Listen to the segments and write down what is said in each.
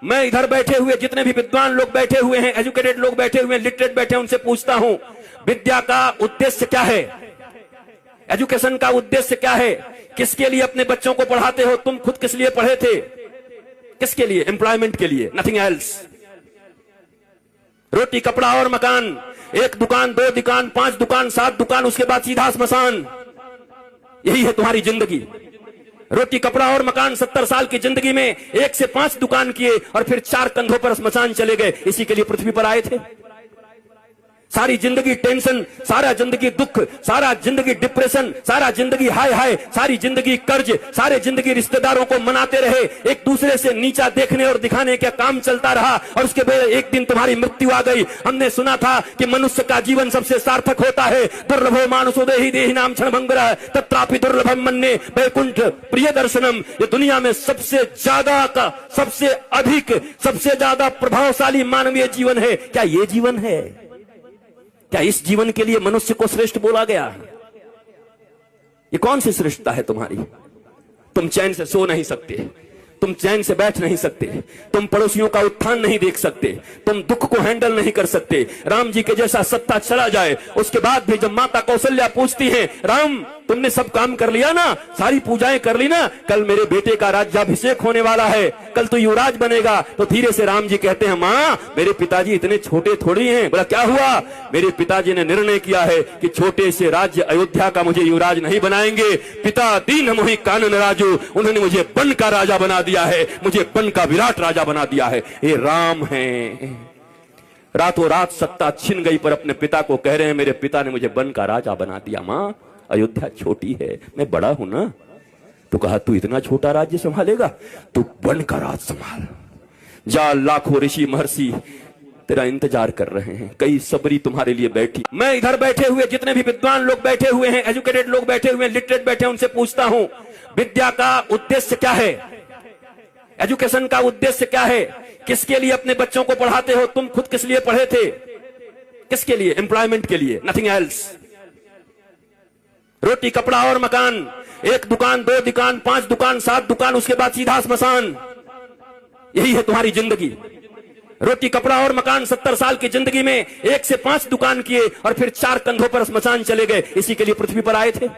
मैं इधर बैठे हुए जितने भी विद्वान लोग बैठे हुए हैं, एजुकेटेड लोग बैठे हुए हैं, लिटरेट बैठे हैं, उनसे पूछता हूं विद्या का उद्देश्य क्या है? एजुकेशन का उद्देश्य क्या है? किसके लिए अपने बच्चों को पढ़ाते हो? तुम खुद किस लिए पढ़े थे? किसके लिए? एम्प्लॉयमेंट के लिए, नथिंग एल्स। रोटी कपड़ा और मकान, एक दुकान, दो दुकान, 5 दुकान, 7 दुकान, उसके बाद सीधा स्मशान। यही है तुम्हारी जिंदगी। रोटी कपड़ा और मकान, 70 साल की जिंदगी में 1 से 5 दुकान किए और फिर 4 कंधों पर स्मशान चले गए। इसी के लिए पृथ्वी पर आए थे। सारी जिंदगी टेंशन, सारा जिंदगी दुख, सारा जिंदगी डिप्रेशन, सारा जिंदगी हाय हाय, सारी जिंदगी कर्ज, सारे जिंदगी रिश्तेदारों को मनाते रहे, एक दूसरे से नीचा देखने और दिखाने का काम चलता रहा और उसके बाद एक दिन तुम्हारी मृत्यु आ गई। हमने सुना था कि मनुष्य का जीवन सबसे सार्थक होता है। दुर्लभो मानुषो देहि देहि नाम क्षणभंगुरः तत्रापि दुर्लभम मन्ये वैकुंठ प्रिय दर्शनम। ये दुनिया में सबसे ज्यादा का, सबसे अधिक, सबसे ज्यादा प्रभावशाली मानवीय जीवन है। क्या ये जीवन है? क्या इस जीवन के लिए मनुष्य को श्रेष्ठ बोला गया? ये कौन सी श्रेष्ठता है तुम्हारी? तुम चैन से सो नहीं सकते, तुम चैन से बैठ नहीं सकते, तुम पड़ोसियों का उत्थान नहीं देख सकते, तुम दुख को हैंडल नहीं कर सकते। राम जी के जैसा सत्ता चला जाए, उसके बाद भी जब माता कौशल्या पूछती है, राम तुमने सब काम कर लिया ना, सारी पूजाएं कर ली ना, कल मेरे बेटे का राज्याभिषेक होने वाला है, कल तो युवराज बनेगा। तो धीरे से राम जी कहते हैं, माँ मेरे पिताजी इतने छोटे थोड़ी हैं। बोला क्या हुआ? मेरे पिताजी ने निर्णय किया है कि छोटे से राज्य अयोध्या का मुझे युवराज नहीं बनाएंगे। पिता दीन मोहि कानन राजू, उन्होंने मुझे बन का राजा बना दिया है, मुझे बन का विराट राजा बना दिया है। ये राम है। रातों रात सत्ता छिन गई पर अपने पिता को कह रहे हैं, मेरे पिता ने मुझे बन का राजा बना दिया। मां अयोध्या छोटी है, मैं बड़ा हूं ना। तो कहा तू इतना छोटा राज्य संभालेगा? तू बन का राज संभाल। जा, लाखों ऋषि महर्षि तेरा इंतजार कर रहे हैं, कई सबरी तुम्हारे लिए बैठी। मैं इधर बैठे हुए जितने भी विद्वान लोग बैठे हुए हैं, एजुकेटेड लोग बैठे हुए हैं, लिटरेट बैठे हैं, उनसे पूछता हूं विद्या का उद्देश्य क्या है? एजुकेशन का उद्देश्य क्या है? किसके लिए अपने बच्चों को पढ़ाते हो? तुम खुद किस लिए पढ़े थे? किसके लिए? एम्प्लॉयमेंट के लिए, नथिंग एल्स। रोटी कपड़ा और मकान, एक दुकान, 2 दुकान, 5 दुकान, 7 दुकान, उसके बाद सीधा स्मशान। यही है तुम्हारी जिंदगी। रोटी कपड़ा और मकान, 70 साल की जिंदगी में 1 से 5 दुकान किए और फिर 4 कंधों पर स्मशान चले गए। इसी के लिए पृथ्वी पर आए थे।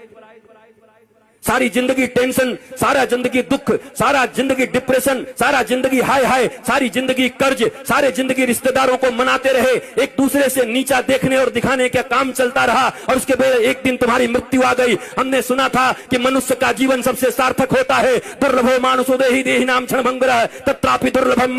सारी जिंदगी टेंशन, सारा जिंदगी दुख, सारा जिंदगी डिप्रेशन, सारा जिंदगी हाय हाय, सारी जिंदगी कर्ज, सारे जिंदगी रिश्तेदारों को मनाते रहे, एक दूसरे से नीचा देखने और दिखाने का काम चलता रहा और उसके बाद एक दिन तुम्हारी मृत्यु आ गई। हमने सुना था कि मनुष्य का जीवन सबसे सार्थक होता है। दुर्लभो मानुषो देहि देहि नाम क्षणभंगुरः तत्रापि दुर्लभम